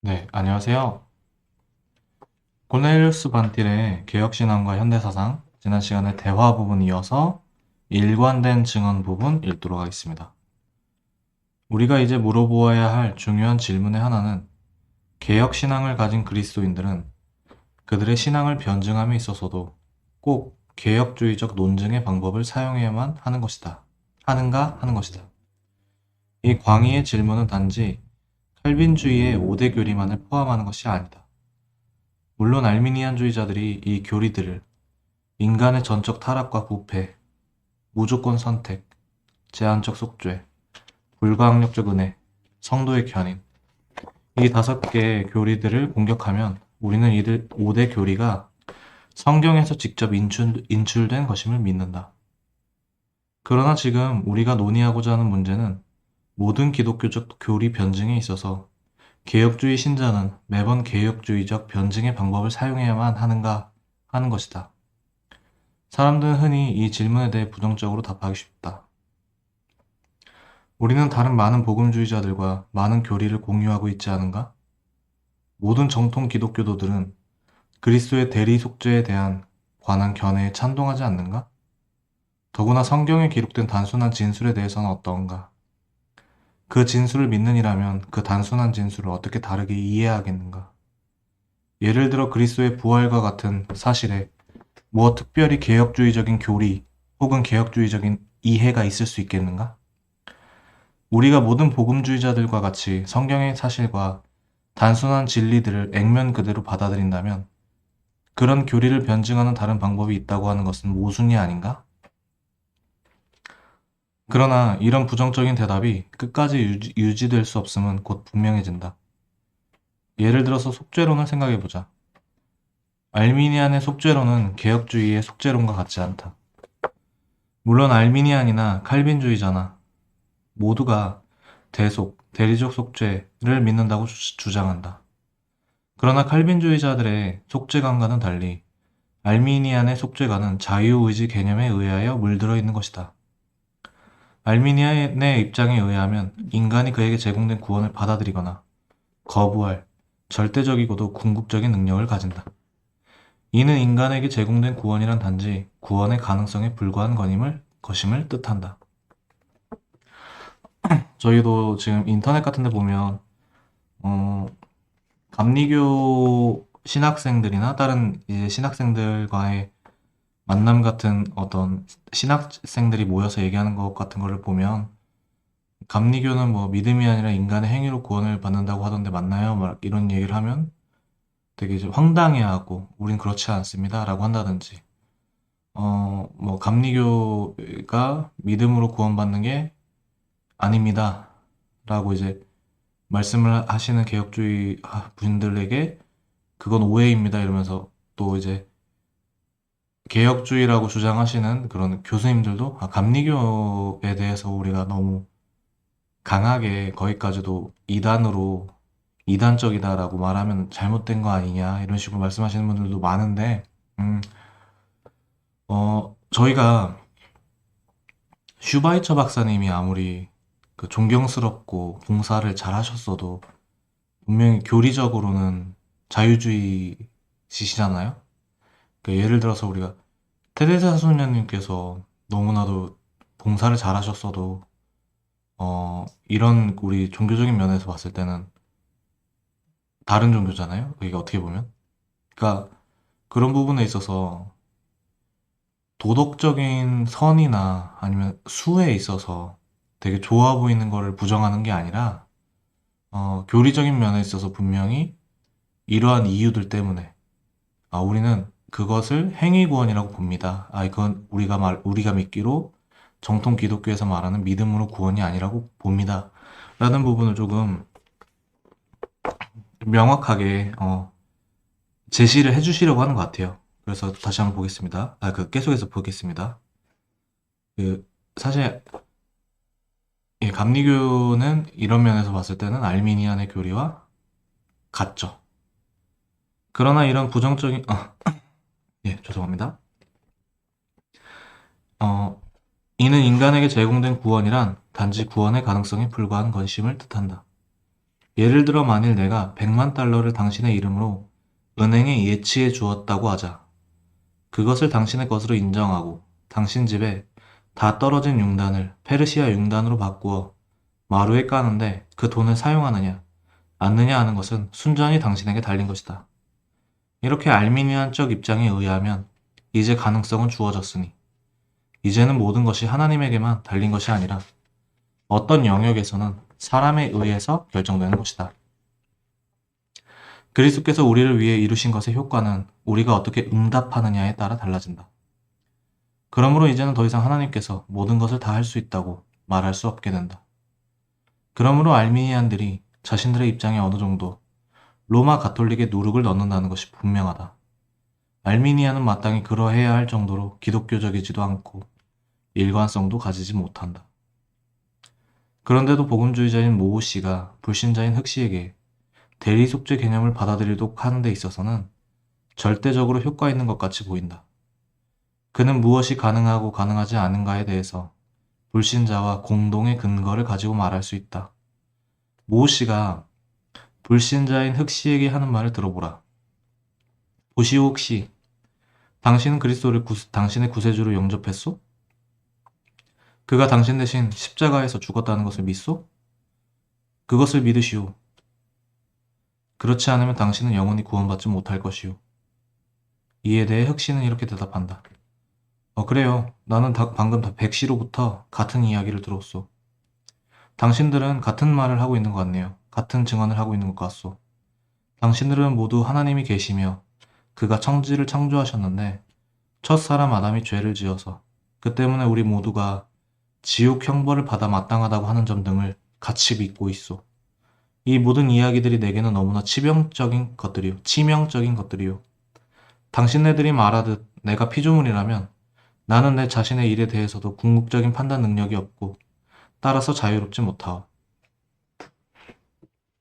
네, 안녕하세요. 코넬리우스 반틸의 개혁신앙과 현대사상, 지난 시간에 대화 부분 이어서 일관된 증언 부분 읽도록 하겠습니다. 우리가 이제 물어보아야 할 중요한 질문의 하나는 개혁신앙을 가진 그리스도인들은 그들의 신앙을 변증함에 있어서도 꼭 개혁주의적 논증의 방법을 사용해야만 하는 것이다. 하는가 하는 것이다. 이 광의의 질문은 단지 칼빈주의의 5대 교리만을 포함하는 것이 아니다. 물론 알미니안주의자들이 이 교리들을 인간의 전적 타락과 부패, 무조건 선택, 제한적 속죄, 불가항력적 은혜, 성도의 견인, 이 5개의 교리들을 공격하면 우리는 이들 5대 교리가 성경에서 직접 인출된 것임을 믿는다. 그러나 지금 우리가 논의하고자 하는 문제는 모든 기독교적 교리 변증에 있어서 개혁주의 신자는 매번 개혁주의적 변증의 방법을 사용해야만 하는가 하는 것이다. 사람들은 흔히 이 질문에 대해 부정적으로 답하기 쉽다. 우리는 다른 많은 복음주의자들과 많은 교리를 공유하고 있지 않은가? 모든 정통 기독교도들은 그리스도의 대리 속죄에 대한 관한 견해에 찬동하지 않는가? 더구나 성경에 기록된 단순한 진술에 대해서는 어떠한가? 그 진술을 믿느니라면 그 단순한 진술을 어떻게 다르게 이해하겠는가? 예를 들어 그리스도의 부활과 같은 사실에 무엇 특별히 개혁주의적인 교리 혹은 개혁주의적인 이해가 있을 수 있겠는가? 우리가 모든 복음주의자들과 같이 성경의 사실과 단순한 진리들을 액면 그대로 받아들인다면 그런 교리를 변증하는 다른 방법이 있다고 하는 것은 모순이 아닌가? 그러나 이런 부정적인 대답이 끝까지 유지될 수 없음은 곧 분명해진다. 예를 들어서 속죄론을 생각해보자. 알미니안의 속죄론은 개혁주의의 속죄론과 같지 않다. 물론 알미니안이나 칼빈주의자나 모두가 대속, 대리적 속죄를 믿는다고 주장한다. 그러나 칼빈주의자들의 속죄관과는 달리 알미니안의 속죄관은 자유의지 개념에 의하여 물들어 있는 것이다. 알미니안의 입장에 의하면 인간이 그에게 제공된 구원을 받아들이거나 거부할 절대적이고도 궁극적인 능력을 가진다. 이는 인간에게 제공된 구원이란 단지 구원의 가능성에 불과한 것임을 뜻한다. 저희도 지금 인터넷 같은 데 보면 어, 감리교 신학생들이나 다른 이제 신학생들과의 만남 같은 어떤 신학생들이 모여서 얘기하는 것 같은 거를 보면 감리교는 뭐 믿음이 아니라 인간의 행위로 구원을 받는다고 하던데 맞나요? 막 이런 얘기를 하면 되게 이제 황당해하고 우린 그렇지 않습니다 라고 한다든지 뭐 감리교가 믿음으로 구원받는 게 아닙니다 라고 이제 말씀을 하시는 개혁주의 분들에게 그건 오해입니다 이러면서 또 이제 개혁주의라고 주장하시는 그런 교수님들도 감리교에 대해서 우리가 너무 강하게 거기까지도 이단적이다라고 말하면 잘못된 거 아니냐 이런 식으로 말씀하시는 분들도 많은데 음, 저희가 슈바이처 박사님이 아무리 그 존경스럽고 봉사를 잘 하셨어도 분명히 교리적으로는 자유주의시잖아요. 그러니까 예를 들어서 우리가 테레사 선녀님께서 너무나도 봉사를 잘 하셨어도 이런 우리 종교적인 면에서 봤을 때는 다른 종교잖아요. 이게 어떻게 보면. 그러니까 그런 부분에 있어서 도덕적인 선이나 아니면 수에 있어서 되게 좋아 보이는 거를 부정하는 게 아니라 교리적인 면에 있어서 분명히 이러한 이유들 때문에 우리는 그것을 행위구원이라고 봅니다. 이건 우리가 믿기로 정통 기독교에서 말하는 믿음으로 구원이 아니라고 봅니다. 라는 부분을 조금 명확하게 제시를 해주시려고 하는 것 같아요. 그래서 다시 한번 보겠습니다. 계속해서 보겠습니다. 그 사실 감리교는 이런 면에서 봤을 때는 알미니안의 교리와 같죠. 그러나 이런 부정적인 죄송합니다. 어, 이는 인간에게 제공된 구원이란 단지 구원의 가능성에 불과한 것임을 뜻한다. 예를 들어 만일 내가 100만 달러를 당신의 이름으로 은행에 예치해 주었다고 하자. 그것을 당신의 것으로 인정하고 당신 집에 다 떨어진 융단을 페르시아 융단으로 바꾸어 마루에 까는데 그 돈을 사용하느냐, 않느냐 하는 것은 순전히 당신에게 달린 것이다. 이렇게 알미니안적 입장에 의하면 이제 가능성은 주어졌으니 이제는 모든 것이 하나님에게만 달린 것이 아니라 어떤 영역에서는 사람에 의해서 결정되는 것이다. 그리스도께서 우리를 위해 이루신 것의 효과는 우리가 어떻게 응답하느냐에 따라 달라진다. 그러므로 이제는 더 이상 하나님께서 모든 것을 다 할 수 있다고 말할 수 없게 된다. 그러므로 알미니안들이 자신들의 입장에 어느 정도 로마 가톨릭의 누룩을 넣는다는 것이 분명하다. 알미니안은 마땅히 그러해야 할 정도로 기독교적이지도 않고 일관성도 가지지 못한다. 그런데도 복음주의자인 모호 씨가 불신자인 흑 씨에게 대리속죄 개념을 받아들이도록 하는 데 있어서는 절대적으로 효과 있는 것 같이 보인다. 그는 무엇이 가능하고 가능하지 않은가에 대해서 불신자와 공동의 근거를 가지고 말할 수 있다. 모호 씨가 불신자인 흑 씨에게 하는 말을 들어보라. 보시오 흑 씨, 당신은 그리스도를 당신의 구세주로 영접했소? 그가 당신 대신 십자가에서 죽었다는 것을 믿소? 그것을 믿으시오. 그렇지 않으면 당신은 영원히 구원받지 못할 것이오. 이에 대해 흑 씨는 이렇게 대답한다. 그래요. 나는 방금 백 씨로부터 같은 이야기를 들었소. 당신들은 같은 말을 하고 있는 것 같네요. 같은 증언을 하고 있는 것 같소. 당신들은 모두 하나님이 계시며 그가 천지를 창조하셨는데 첫 사람 아담이 죄를 지어서 그 때문에 우리 모두가 지옥 형벌을 받아 마땅하다고 하는 점 등을 같이 믿고 있소. 이 모든 이야기들이 내게는 너무나 치명적인 것들이요. 당신네들이 말하듯 내가 피조물이라면 나는 내 자신의 일에 대해서도 궁극적인 판단 능력이 없고 따라서 자유롭지 못하오.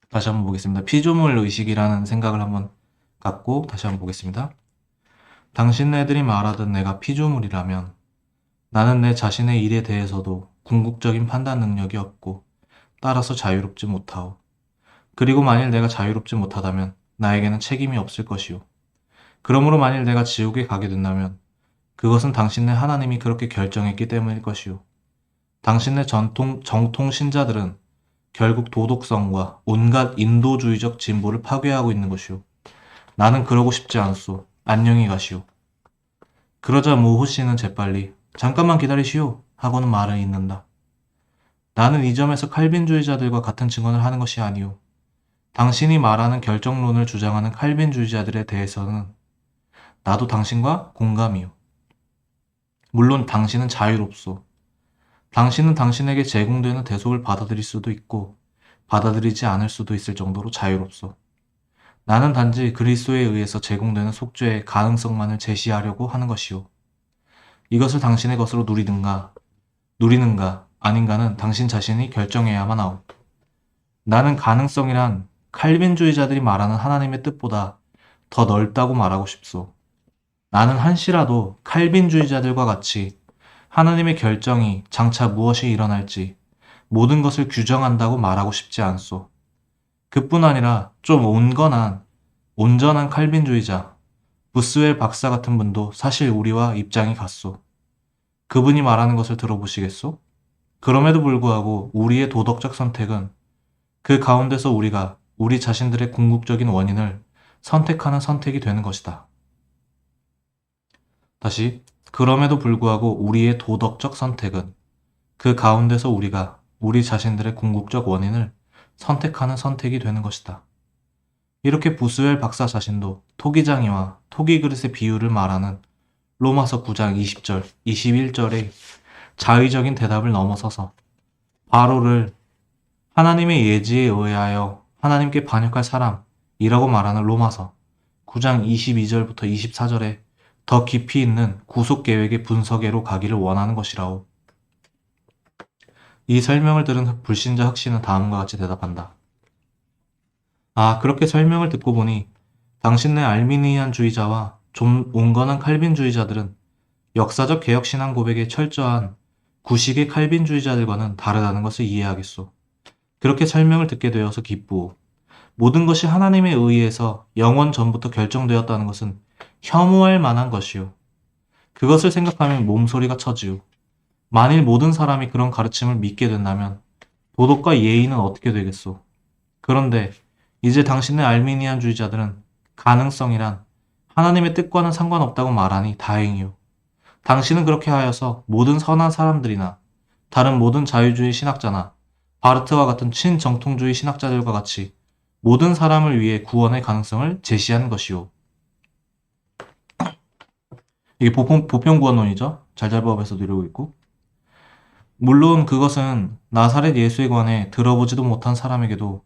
다시 한번 보겠습니다. 피조물 의식이라는 생각을 한번 갖고 다시 한번 보겠습니다. 당신네들이 말하듯 내가 피조물이라면 나는 내 자신의 일에 대해서도 궁극적인 판단 능력이 없고 따라서 자유롭지 못하오. 그리고 만일 내가 자유롭지 못하다면 나에게는 책임이 없을 것이오. 그러므로 만일 내가 지옥에 가게 된다면 그것은 당신네 하나님이 그렇게 결정했기 때문일 것이오. 당신네 정통 신자들은 결국 도덕성과 온갖 인도주의적 진보를 파괴하고 있는 것이오. 나는 그러고 싶지 않소. 안녕히 가시오. 그러자 모호 씨는 재빨리 잠깐만 기다리시오 하고는 말을 잇는다. 나는 이 점에서 칼빈주의자들과 같은 증언을 하는 것이 아니오. 당신이 말하는 결정론을 주장하는 칼빈주의자들에 대해서는 나도 당신과 공감이오. 물론 당신은 자유롭소. 당신은 당신에게 제공되는 대속을 받아들일 수도 있고 받아들이지 않을 수도 있을 정도로 자유롭소. 나는 단지 그리스도에 의해서 제공되는 속죄의 가능성만을 제시하려고 하는 것이오. 이것을 당신의 것으로 누리는가 아닌가는 당신 자신이 결정해야만 하오. 나는 가능성이란 칼빈주의자들이 말하는 하나님의 뜻보다 더 넓다고 말하고 싶소. 나는 한시라도 칼빈주의자들과 같이 하나님의 결정이 장차 무엇이 일어날지 모든 것을 규정한다고 말하고 싶지 않소. 그뿐 아니라 좀 온전한 칼빈주의자, 부스웰 박사 같은 분도 사실 우리와 입장이 같소. 그분이 말하는 것을 들어보시겠소? 그럼에도 불구하고 우리의 도덕적 선택은 그 가운데서 우리가 우리 자신들의 궁극적인 원인을 선택하는 선택이 되는 것이다. 다시, 그럼에도 불구하고 우리의 도덕적 선택은 그 가운데서 우리가 우리 자신들의 궁극적 원인을 선택하는 선택이 되는 것이다. 이렇게 부스웰 박사 자신도 토기장이와 토기 그릇의 비유를 말하는 로마서 9장 20절, 21절의 자의적인 대답을 넘어서서 바로를 하나님의 예지에 의하여 하나님께 반역할 사람이라고 말하는 로마서 9장 22절부터 24절에 더 깊이 있는 구속계획의 분석에로 가기를 원하는 것이라오. 이 설명을 들은 불신자 흑 씨는 다음과 같이 대답한다. 그렇게 설명을 듣고 보니 당신네 알미니안주의자와 좀 온건한 칼빈주의자들은 역사적 개혁신앙 고백에 철저한 구식의 칼빈주의자들과는 다르다는 것을 이해하겠소. 그렇게 설명을 듣게 되어서 기쁘오. 모든 것이 하나님에 의해서 영원 전부터 결정되었다는 것은 혐오할 만한 것이요. 그것을 생각하면 몸소리가 쳐지요. 만일 모든 사람이 그런 가르침을 믿게 된다면 도덕과 예의는 어떻게 되겠소? 그런데 이제 당신의 알미니안주의자들은 가능성이란 하나님의 뜻과는 상관없다고 말하니 다행이요. 당신은 그렇게 하여서 모든 선한 사람들이나 다른 모든 자유주의 신학자나 바르트와 같은 친정통주의 신학자들과 같이 모든 사람을 위해 구원의 가능성을 제시하는 것이요. 이게 보편구원론이죠. 잘잘법에서도 이루고 있고. 물론 그것은 나사렛 예수에 관해 들어보지도 못한 사람에게도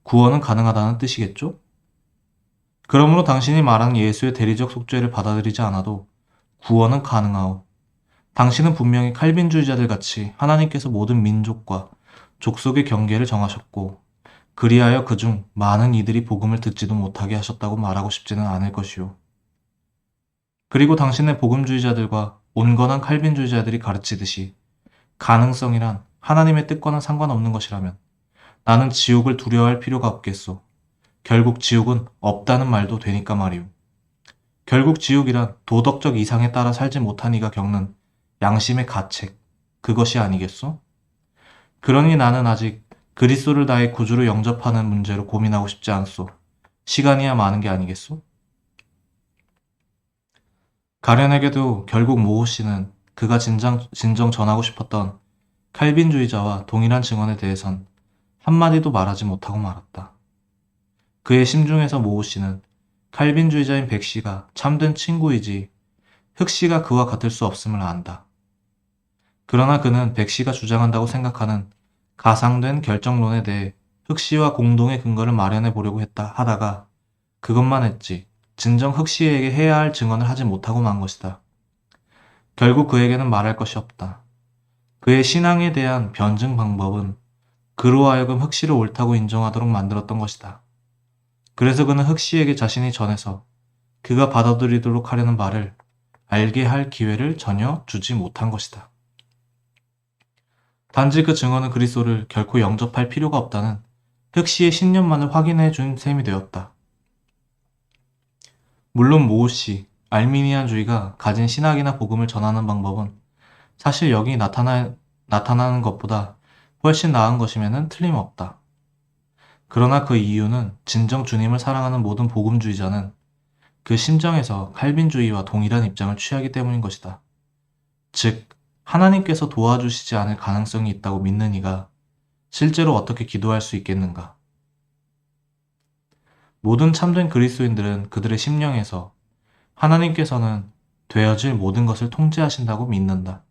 구원은 가능하다는 뜻이겠죠? 그러므로 당신이 말한 예수의 대리적 속죄를 받아들이지 않아도 구원은 가능하오. 당신은 분명히 칼빈주의자들 같이 하나님께서 모든 민족과 족속의 경계를 정하셨고 그리하여 그중 많은 이들이 복음을 듣지도 못하게 하셨다고 말하고 싶지는 않을 것이오. 그리고 당신의 복음주의자들과 온건한 칼빈주의자들이 가르치듯이 가능성이란 하나님의 뜻과는 상관없는 것이라면 나는 지옥을 두려워할 필요가 없겠소. 결국 지옥은 없다는 말도 되니까 말이오. 결국 지옥이란 도덕적 이상에 따라 살지 못한 이가 겪는 양심의 가책, 그것이 아니겠소? 그러니 나는 아직 그리스도를 나의 구주로 영접하는 문제로 고민하고 싶지 않소. 시간이야 많은 게 아니겠소? 가련에게도 결국 모호 씨는 그가 진정 전하고 싶었던 칼빈주의자와 동일한 증언에 대해선 한마디도 말하지 못하고 말았다. 그의 심중에서 모호 씨는 칼빈주의자인 백 씨가 참된 친구이지 흑 씨가 그와 같을 수 없음을 안다. 그러나 그는 백 씨가 주장한다고 생각하는 가상된 결정론에 대해 흑 씨와 공동의 근거를 마련해 보려고 하다가 그것만 했지 진정 흑 씨에게 해야 할 증언을 하지 못하고 만 것이다. 결국 그에게는 말할 것이 없다. 그의 신앙에 대한 변증 방법은 그로 하여금 흑 씨를 옳다고 인정하도록 만들었던 것이다. 그래서 그는 흑 씨에게 자신이 전해서 그가 받아들이도록 하려는 말을 알게 할 기회를 전혀 주지 못한 것이다. 단지 그 증언은 그리스도를 결코 영접할 필요가 없다는 흑 씨의 신념만을 확인해 준 셈이 되었다. 물론 모호 씨, 알미니안주의가 가진 신학이나 복음을 전하는 방법은 사실 여기 나타나는 것보다 훨씬 나은 것임에는 틀림없다. 그러나 그 이유는 진정 주님을 사랑하는 모든 복음주의자는 그 심정에서 칼빈주의와 동일한 입장을 취하기 때문인 것이다. 즉, 하나님께서 도와주시지 않을 가능성이 있다고 믿는 이가 실제로 어떻게 기도할 수 있겠는가? 모든 참된 그리스도인들은 그들의 심령에서 하나님께서는 되어질 모든 것을 통제하신다고 믿는다.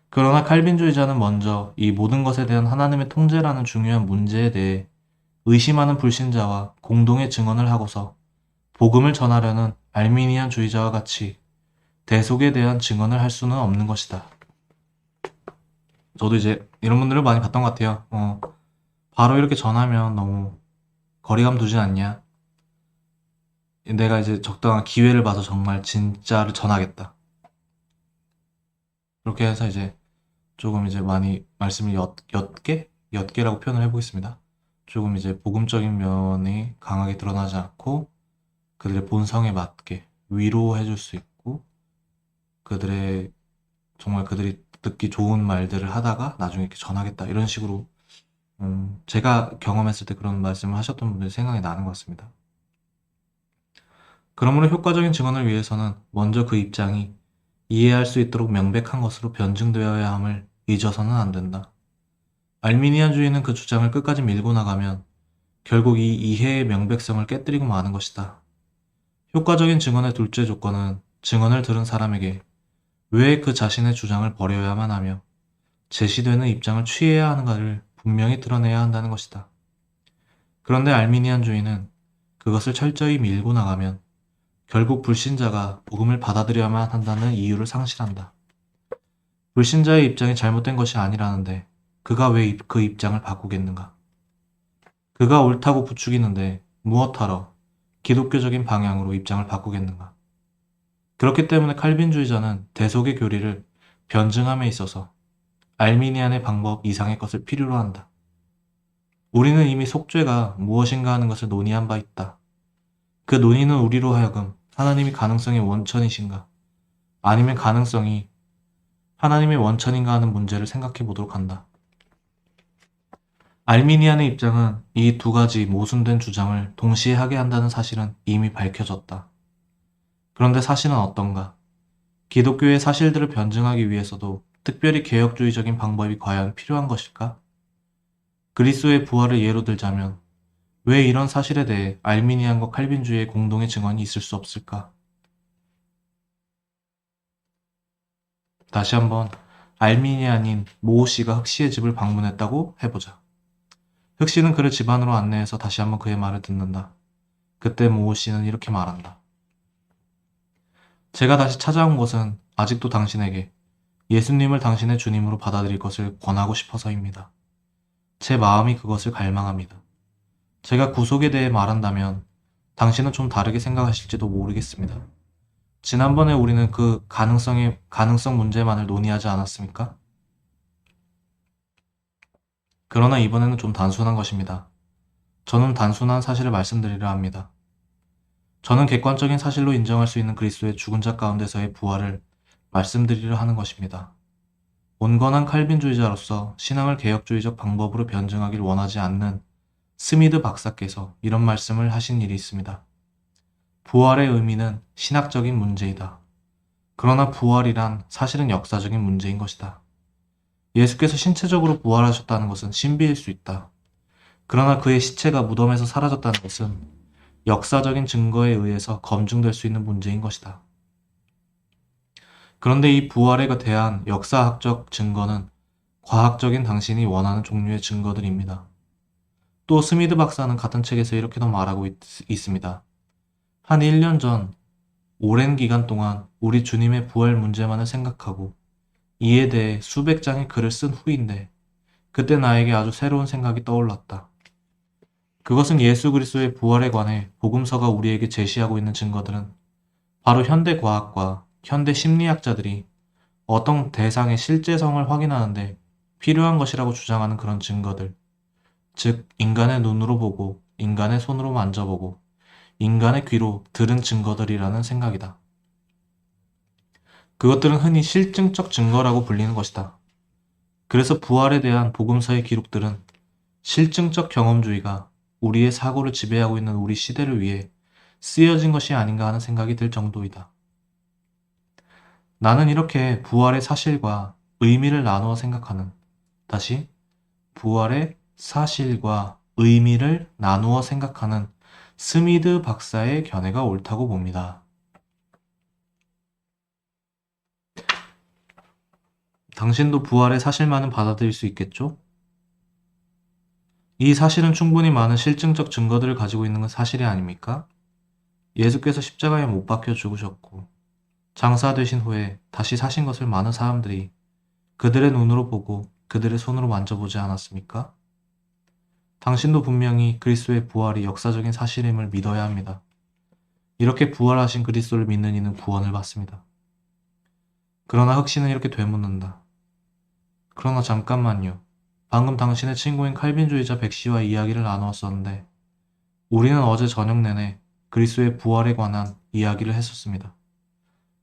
그러나 칼빈주의자는 먼저 이 모든 것에 대한 하나님의 통제라는 중요한 문제에 대해 의심하는 불신자와 공동의 증언을 하고서 복음을 전하려는 알미니안주의자와 같이 대속에 대한 증언을 할 수는 없는 것이다. 저도 이제 이런 분들을 많이 봤던 것 같아요. 바로 이렇게 전하면 너무 거리감 두지 않냐? 내가 이제 적당한 기회를 봐서 정말 진짜를 전하겠다. 그렇게 해서 이제 조금 이제 많이 말씀을 옅게라고 표현을 해보겠습니다. 조금 이제 복음적인 면이 강하게 드러나지 않고 그들의 본성에 맞게 위로해줄 수 있고 정말 그들이 듣기 좋은 말들을 하다가 나중에 이렇게 전하겠다 이런 식으로 제가 경험했을 때 그런 말씀을 하셨던 분들이 생각이 나는 것 같습니다. 그러므로 효과적인 증언을 위해서는 먼저 그 입장이 이해할 수 있도록 명백한 것으로 변증되어야 함을 잊어서는 안 된다. 알미니안주의는 그 주장을 끝까지 밀고 나가면 결국 이 이해의 명백성을 깨뜨리고 마는 것이다. 효과적인 증언의 둘째 조건은 증언을 들은 사람에게 왜 그 자신의 주장을 버려야만 하며 제시되는 입장을 취해야 하는가를 분명히 드러내야 한다는 것이다. 그런데 알미니안주의는 그것을 철저히 밀고 나가면 결국 불신자가 복음을 받아들여야만 한다는 이유를 상실한다. 불신자의 입장이 잘못된 것이 아니라는데 그가 왜 그 입장을 바꾸겠는가? 그가 옳다고 부추기는데 무엇하러 기독교적인 방향으로 입장을 바꾸겠는가? 그렇기 때문에 칼빈주의자는 대속의 교리를 변증함에 있어서 알미니안의 방법 이상의 것을 필요로 한다. 우리는 이미 속죄가 무엇인가 하는 것을 논의한 바 있다. 그 논의는 우리로 하여금 하나님이 가능성의 원천이신가, 아니면 가능성이 하나님의 원천인가 하는 문제를 생각해 보도록 한다. 알미니안의 입장은 이 두 가지 모순된 주장을 동시에 하게 한다는 사실은 이미 밝혀졌다. 그런데 사실은 어떤가? 기독교의 사실들을 변증하기 위해서도 특별히 개혁주의적인 방법이 과연 필요한 것일까? 그리스도의 부활을 예로 들자면 왜 이런 사실에 대해 알미니안과 칼빈주의의 공동의 증언이 있을 수 없을까? 다시 한번 알미니안인 모호 씨가 흑씨의 집을 방문했다고 해보자. 흑씨는 그를 집 안으로 안내해서 다시 한번 그의 말을 듣는다. 그때 모호 씨는 이렇게 말한다. 제가 다시 찾아온 것은 아직도 당신에게 예수님을 당신의 주님으로 받아들일 것을 권하고 싶어서입니다. 제 마음이 그것을 갈망합니다. 제가 구속에 대해 말한다면 당신은 좀 다르게 생각하실지도 모르겠습니다. 지난번에 우리는 그 가능성 문제만을 논의하지 않았습니까? 그러나 이번에는 좀 단순한 것입니다. 저는 단순한 사실을 말씀드리려 합니다. 저는 객관적인 사실로 인정할 수 있는 그리스도의 죽은 자 가운데서의 부활을 말씀드리려 하는 것입니다. 온건한 칼빈주의자로서 신앙을 개혁주의적 방법으로 변증하길 원하지 않는 스미드 박사께서 이런 말씀을 하신 일이 있습니다. 부활의 의미는 신학적인 문제이다. 그러나 부활이란 사실은 역사적인 문제인 것이다. 예수께서 신체적으로 부활하셨다는 것은 신비일 수 있다. 그러나 그의 시체가 무덤에서 사라졌다는 것은 역사적인 증거에 의해서 검증될 수 있는 문제인 것이다. 그런데 이 부활에 대한 역사학적 증거는 과학적인 당신이 원하는 종류의 증거들입니다. 또 스미드 박사는 같은 책에서 이렇게도 말하고 있습니다. 한 1년 전 오랜 기간 동안 우리 주님의 부활 문제만을 생각하고 이에 대해 수백 장의 글을 쓴 후인데 그때 나에게 아주 새로운 생각이 떠올랐다. 그것은 예수 그리스도의 부활에 관해 복음서가 우리에게 제시하고 있는 증거들은 바로 현대 과학과 현대 심리학자들이 어떤 대상의 실제성을 확인하는데 필요한 것이라고 주장하는 그런 증거들, 즉 인간의 눈으로 보고 인간의 손으로 만져보고 인간의 귀로 들은 증거들이라는 생각이다. 그것들은 흔히 실증적 증거라고 불리는 것이다. 그래서 부활에 대한 복음서의 기록들은 실증적 경험주의가 우리의 사고를 지배하고 있는 우리 시대를 위해 쓰여진 것이 아닌가 하는 생각이 들 정도이다. 나는 이렇게 부활의 사실과 의미를 나누어 생각하는, 다시 부활의 사실과 의미를 나누어 생각하는 스미드 박사의 견해가 옳다고 봅니다. 당신도 부활의 사실만은 받아들일 수 있겠죠? 이 사실은 충분히 많은 실증적 증거들을 가지고 있는 건 사실이 아닙니까? 예수께서 십자가에 못 박혀 죽으셨고 장사되신 후에 다시 사신 것을 많은 사람들이 그들의 눈으로 보고 그들의 손으로 만져보지 않았습니까? 당신도 분명히 그리스도의 부활이 역사적인 사실임을 믿어야 합니다. 이렇게 부활하신 그리스도를 믿는 이는 구원을 받습니다. 그러나 흑씨는 이렇게 되묻는다. 그러나 잠깐만요. 방금 당신의 친구인 칼빈주의자 백씨와 이야기를 나누었었는데 우리는 어제 저녁 내내 그리스도의 부활에 관한 이야기를 했었습니다.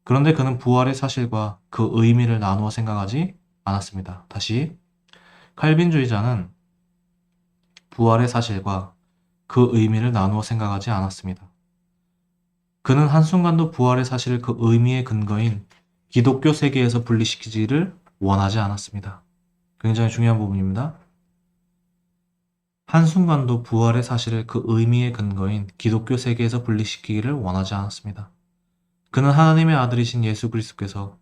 그런데 그는 부활의 사실과 그 의미를 나누어 생각하지 않았습니다. 다시, 칼빈주의자는 부활의 사실과 그 의미를 나누어 생각하지 않았습니다. 그는 한순간도 부활의 사실을 그 의미의 근거인 기독교 세계에서 분리시키지를 원하지 않았습니다. 굉장히 중요한 부분입니다. 한순간도 부활의 사실을 그 의미의 근거인 기독교 세계에서 분리시키기를 원하지 않았습니다. 그는 하나님의 아들이신 예수 그리스도께서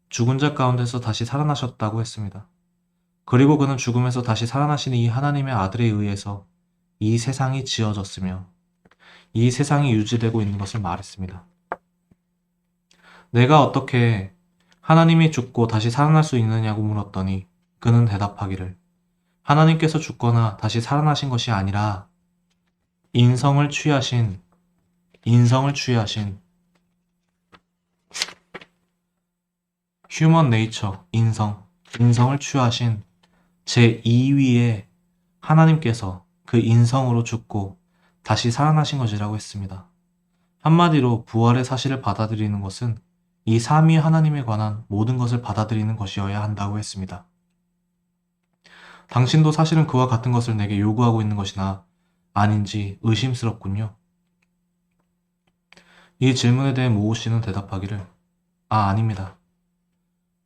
죽은 자 가운데서 다시 살아나셨다고 했습니다. 그리고 그는 죽음에서 다시 살아나신 이 하나님의 아들에 의해서 이 세상이 지어졌으며 이 세상이 유지되고 있는 것을 말했습니다. 내가 어떻게 하나님이 죽고 다시 살아날 수 있느냐고 물었더니 그는 대답하기를 하나님께서 죽거나 다시 살아나신 것이 아니라 인성을 취하신 휴먼 네이처, 인성을 취하신 제2위의 하나님께서 그 인성으로 죽고 다시 살아나신 것이라고 했습니다. 한마디로 부활의 사실을 받아들이는 것은 이 삼위 하나님에 관한 모든 것을 받아들이는 것이어야 한다고 했습니다. 당신도 사실은 그와 같은 것을 내게 요구하고 있는 것이나 아닌지 의심스럽군요. 이 질문에 대해 모호 씨는 대답하기를, 아닙니다.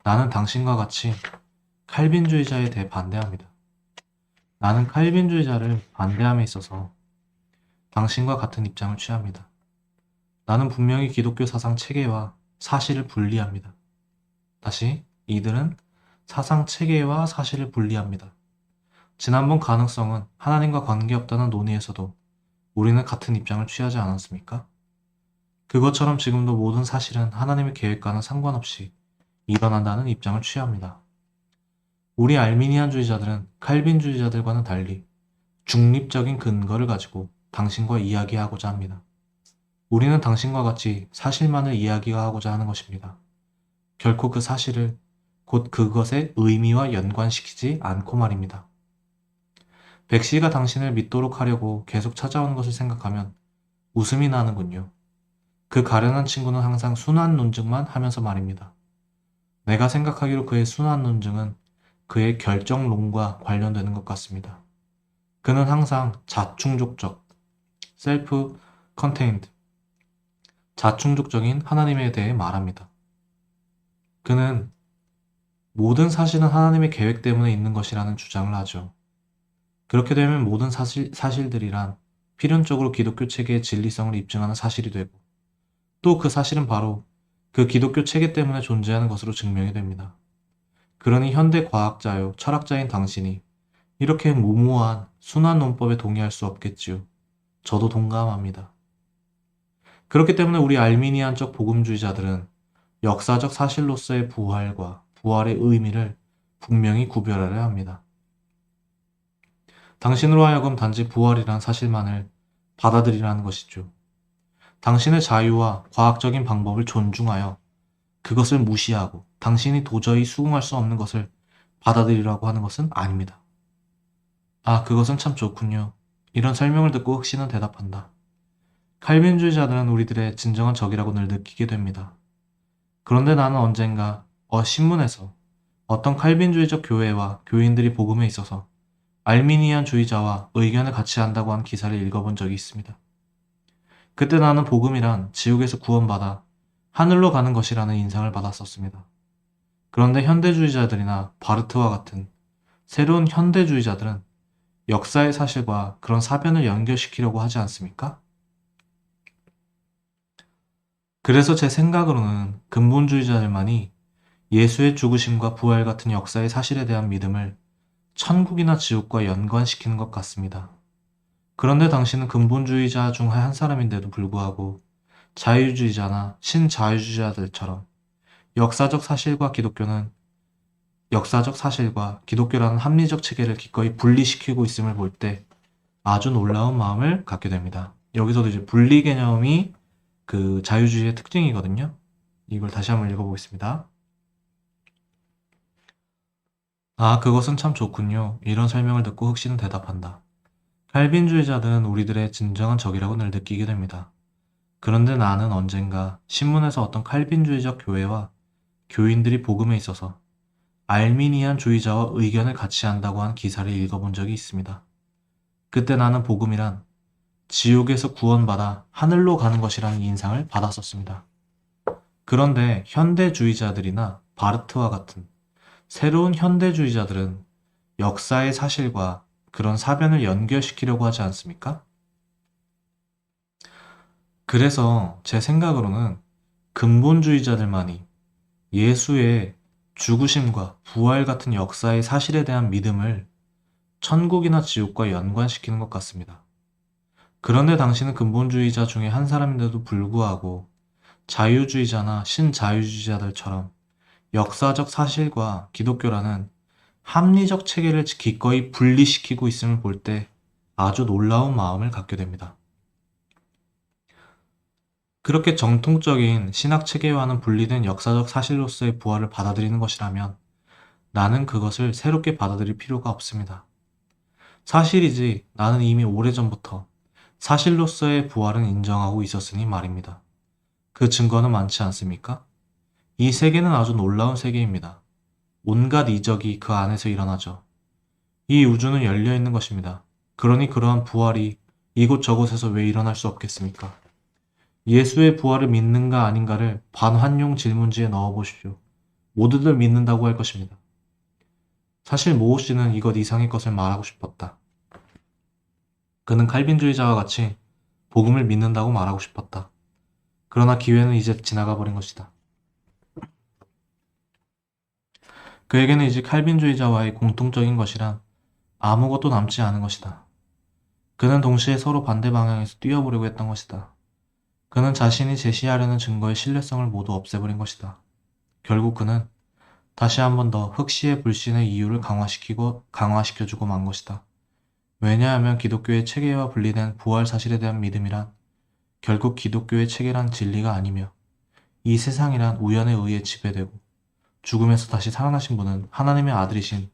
나는 당신과 같이 칼빈주의자에 대해 반대합니다. 나는 칼빈주의자를 반대함에 있어서 당신과 같은 입장을 취합니다. 나는 분명히 기독교 사상 체계와 사실을 분리합니다. 다시, 이들은 사상 체계와 사실을 분리합니다. 지난번 가능성은 하나님과 관계없다는 논의에서도 우리는 같은 입장을 취하지 않았습니까? 그것처럼 지금도 모든 사실은 하나님의 계획과는 상관없이 일어난다는 입장을 취합니다. 우리 알미니안주의자들은 칼빈주의자들과는 달리 중립적인 근거를 가지고 당신과 이야기하고자 합니다. 우리는 당신과 같이 사실만을 이야기하고자 하는 것입니다. 결코 그 사실을 곧 그것의 의미와 연관시키지 않고 말입니다. 백씨가 당신을 믿도록 하려고 계속 찾아오는 것을 생각하면 웃음이 나는군요. 그 가련한 친구는 항상 순환 논증만 하면서 말입니다. 내가 생각하기로 그의 순환 논증은 그의 결정론과 관련되는 것 같습니다. 그는 항상 자충족적, self-contained, 자충족적인 하나님에 대해 말합니다. 그는 모든 사실은 하나님의 계획 때문에 있는 것이라는 주장을 하죠. 그렇게 되면 모든 사실들이란 필연적으로 기독교 체계의 진리성을 입증하는 사실이 되고 또 그 사실은 바로 그 기독교 체계 때문에 존재하는 것으로 증명이 됩니다. 그러니 현대 과학자요 철학자인 당신이 이렇게 무모한 순환 논법에 동의할 수 없겠지요. 저도 동감합니다. 그렇기 때문에 우리 알미니안적 복음주의자들은 역사적 사실로서의 부활과 부활의 의미를 분명히 구별하려 합니다. 당신으로 하여금 단지 부활이란 사실만을 받아들이라는 것이죠. 당신의 자유와 과학적인 방법을 존중하여 그것을 무시하고 당신이 도저히 수긍할 수 없는 것을 받아들이라고 하는 것은 아닙니다. 그것은 참 좋군요. 이런 설명을 듣고 흑씨는 대답한다. 칼빈주의자들은 우리들의 진정한 적이라고 늘 느끼게 됩니다. 그런데 나는 언젠가 신문에서 어떤 칼빈주의적 교회와 교인들이 복음에 있어서 알미니안주의자와 의견을 같이 한다고 한 기사를 읽어본 적이 있습니다. 그때 나는 복음이란 지옥에서 구원받아 하늘로 가는 것이라는 인상을 받았었습니다. 그런데 현대주의자들이나 바르트와 같은 새로운 현대주의자들은 역사의 사실과 그런 사변을 연결시키려고 하지 않습니까? 그래서 제 생각으로는 근본주의자들만이 예수의 죽으심과 부활 같은 역사의 사실에 대한 믿음을 천국이나 지옥과 연관시키는 것 같습니다. 그런데 당신은 근본주의자 중 한 사람인데도 불구하고 자유주의자나 신자유주의자들처럼 역사적 사실과 기독교라는 합리적 체계를 기꺼이 분리시키고 있음을 볼 때 아주 놀라운 마음을 갖게 됩니다. 여기서도 이제 분리 개념이 그 자유주의의 특징이거든요. 이걸 다시 한번 읽어보겠습니다. 그것은 참 좋군요. 이런 설명을 듣고 흑씨는 대답한다. 칼빈주의자들은 우리들의 진정한 적이라고 늘 느끼게 됩니다. 그런데 나는 언젠가 신문에서 어떤 칼빈주의적 교회와 교인들이 복음에 있어서 알미니안주의자와 의견을 같이 한다고 한 기사를 읽어본 적이 있습니다. 그때 나는 복음이란 지옥에서 구원받아 하늘로 가는 것이라는 인상을 받았었습니다. 그런데 현대주의자들이나 바르트와 같은 새로운 현대주의자들은 역사의 사실과 그런 사변을 연결시키려고 하지 않습니까? 그래서 제 생각으로는 근본주의자들만이 예수의 죽으심과 부활 같은 역사의 사실에 대한 믿음을 천국이나 지옥과 연관시키는 것 같습니다. 그런데 당신은 근본주의자 중에 한 사람인데도 불구하고 자유주의자나 신자유주의자들처럼 역사적 사실과 기독교라는 합리적 체계를 기꺼이 분리시키고 있음을 볼 때 아주 놀라운 마음을 갖게 됩니다. 그렇게 정통적인 신학 체계와는 분리된 역사적 사실로서의 부활을 받아들이는 것이라면 나는 그것을 새롭게 받아들일 필요가 없습니다. 사실이지 나는 이미 오래전부터 사실로서의 부활은 인정하고 있었으니 말입니다. 그 증거는 많지 않습니까? 이 세계는 아주 놀라운 세계입니다. 온갖 이적이 그 안에서 일어나죠. 이 우주는 열려 있는 것입니다. 그러니 그러한 부활이 이곳저곳에서 왜 일어날 수 없겠습니까? 예수의 부활을 믿는가 아닌가를 반환용 질문지에 넣어 보십시오. 모두들 믿는다고 할 것입니다. 사실 모호 씨는 이것 이상의 것을 말하고 싶었다. 그는 칼빈주의자와 같이 복음을 믿는다고 말하고 싶었다. 그러나 기회는 이제 지나가 버린 것이다. 그에게는 이제 칼빈주의자와의 공통적인 것이란 아무것도 남지 않은 것이다. 그는 동시에 서로 반대 방향에서 뛰어보려고 했던 것이다. 그는 자신이 제시하려는 증거의 신뢰성을 모두 없애버린 것이다. 결국 그는 다시 한 번 더 흑시의 불신의 이유를 강화시켜주고 만 것이다. 왜냐하면 기독교의 체계와 분리된 부활 사실에 대한 믿음이란 결국 기독교의 체계란 진리가 아니며 이 세상이란 우연에 의해 지배되고 죽음에서 다시 살아나신 분은 하나님의 아들이신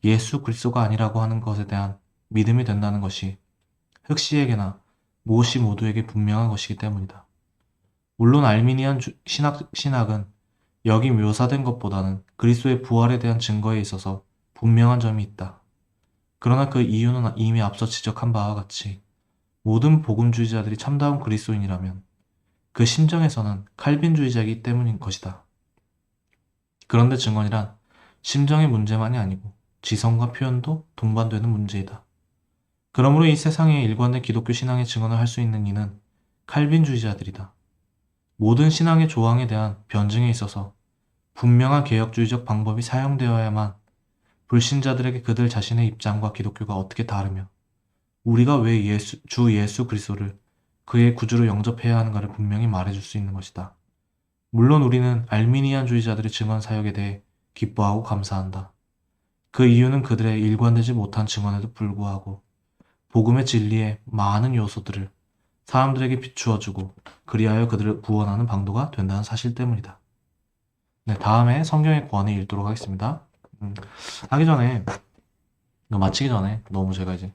예수 그리스도가 아니라고 하는 것에 대한 믿음이 된다는 것이 흑시에게나 무엇이 모두에게 분명한 것이기 때문이다. 물론 알미니안 신학은 여기 묘사된 것보다는 그리스도의 부활에 대한 증거에 있어서 분명한 점이 있다. 그러나 그 이유는 이미 앞서 지적한 바와 같이 모든 복음주의자들이 참다운 그리스도인이라면 그 심정에서는 칼빈주의자이기 때문인 것이다. 그런데 증언이란 심정의 문제만이 아니고 지성과 표현도 동반되는 문제이다. 그러므로 이 세상에 일관된 기독교 신앙의 증언을 할 수 있는 이는 칼빈주의자들이다. 모든 신앙의 조항에 대한 변증에 있어서 분명한 개혁주의적 방법이 사용되어야만 불신자들에게 그들 자신의 입장과 기독교가 어떻게 다르며 우리가 왜 주 예수 그리스도를 그의 구주로 영접해야 하는가를 분명히 말해줄 수 있는 것이다. 물론 우리는 알미니안주의자들의 증언 사역에 대해 기뻐하고 감사한다. 그 이유는 그들의 일관되지 못한 증언에도 불구하고 복음의 진리의 많은 요소들을 사람들에게 비추어주고 그리하여 그들을 구원하는 방도가 된다는 사실 때문이다. 네, 다음에 성경의 구원을 읽도록 하겠습니다. 하기 전에, 이거 마치기 전에 너무 제가 이제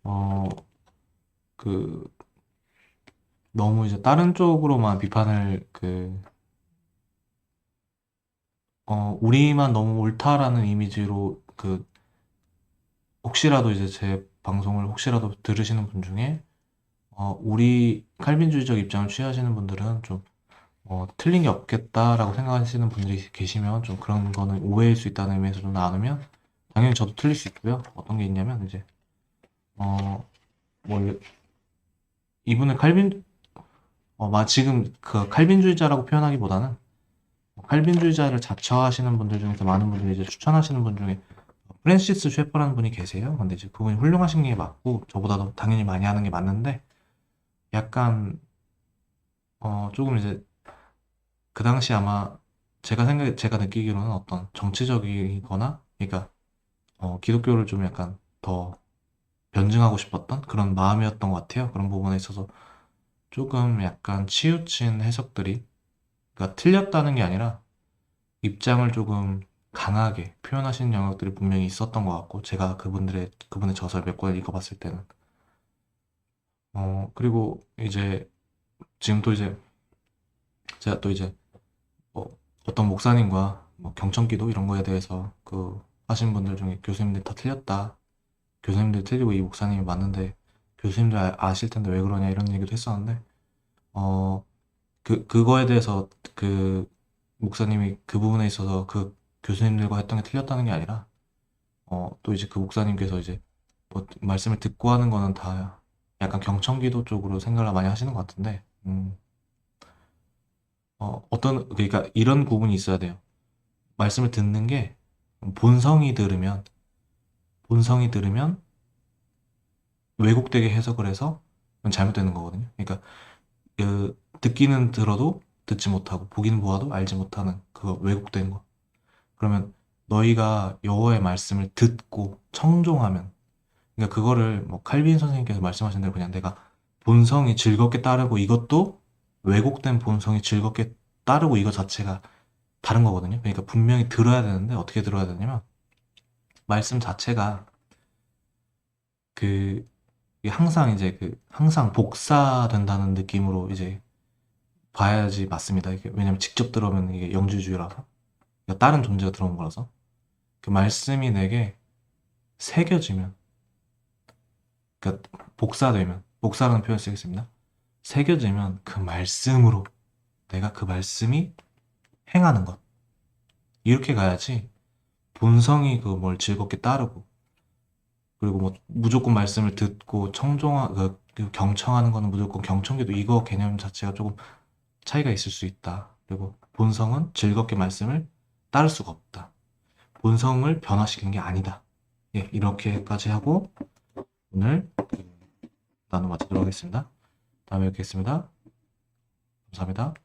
어, 그 너무 이제 다른 쪽으로만 비판을 우리만 너무 옳다라는 이미지로 혹시라도 이제 제 방송을 혹시라도 들으시는 분 중에 우리 칼빈주의적 입장을 취하시는 분들은 좀 틀린 게 없겠다라고 생각하시는 분들이 계시면 좀 그런 거는 오해일 수 있다는 의미에서 좀 나누면 당연히 저도 틀릴 수 있고요. 어떤 게 있냐면 이제 뭐 이분은 지금 그 칼빈주의자라고 표현하기보다는 칼빈주의자를 자처하시는 분들 중에서 많은 분들이 이제 추천하시는 분 중에 프랜시스 셰퍼라는 분이 계세요. 근데 이제 그분이 훌륭하신 게 맞고 저보다도 당연히 많이 하는 게 맞는데 약간 조금 이제 그 당시 아마 제가 느끼기로는 어떤 정치적이거나 그러니까 기독교를 좀 약간 더 변증하고 싶었던 그런 마음이었던 것 같아요. 그런 부분에 있어서 조금 약간 치우친 해석들이 그러니까 틀렸다는 게 아니라 입장을 조금 강하게 표현하시는 영역들이 분명히 있었던 것 같고 제가 그분의 저설 몇 권을 읽어봤을 때는 그리고 이제 지금 또 이제 제가 또 이제 어떤 목사님과 뭐 경청기도 이런 거에 대해서 하신 분들 중에 교수님들 다 틀렸다. 교수님들 틀리고 이 목사님이 맞는데 교수님들 아실 텐데 왜 그러냐 이런 얘기도 했었는데 어, 그거에 대해서 목사님이 그 부분에 있어서 그 교수님들과 했던 게 틀렸다는 게 아니라 또 이제 그 목사님께서 이제 뭐 말씀을 듣고 하는 거는 다 약간 경청기도 쪽으로 생각을 많이 하시는 것 같은데 그러니까 이런 구분이 있어야 돼요. 말씀을 듣는 게 본성이 들으면 왜곡되게 해석을 해서 그건 잘못되는 거거든요. 그러니까 듣기는 들어도 듣지 못하고 보기는 보아도 알지 못하는 그거 왜곡된 거. 그러면 너희가 여호와의 말씀을 듣고 청종하면 그러니까 그거를 뭐 칼빈 선생님께서 말씀하신 대로 그냥 내가 본성이 즐겁게 따르고 이것도 왜곡된 본성이 즐겁게 따르고 이거 자체가 다른 거거든요. 그러니까 분명히 들어야 되는데 어떻게 들어야 되냐면 말씀 자체가 그 이게 항상 이제 항상 복사된다는 느낌으로 이제 봐야지 맞습니다. 이게 왜냐면 직접 들어오면 이게 영주주의라서, 그러니까 다른 존재가 들어온 거라서. 그 말씀이 내게 새겨지면, 그러니까 복사라는 표현 쓰겠습니다. 새겨지면 그 말씀으로, 내가 그 말씀이 행하는 것, 이렇게 가야지 본성이 그 뭘 즐겁게 따르고, 그리고 뭐 무조건 말씀을 듣고 경청하는 거는 무조건 경청기도, 이거 개념 자체가 조금 차이가 있을 수 있다. 그리고 본성은 즐겁게 말씀을 따를 수가 없다. 본성을 변화시키는 게 아니다. 예, 이렇게까지 하고 오늘 나눠 마치도록 하겠습니다. 다음에 뵙겠습니다. 감사합니다.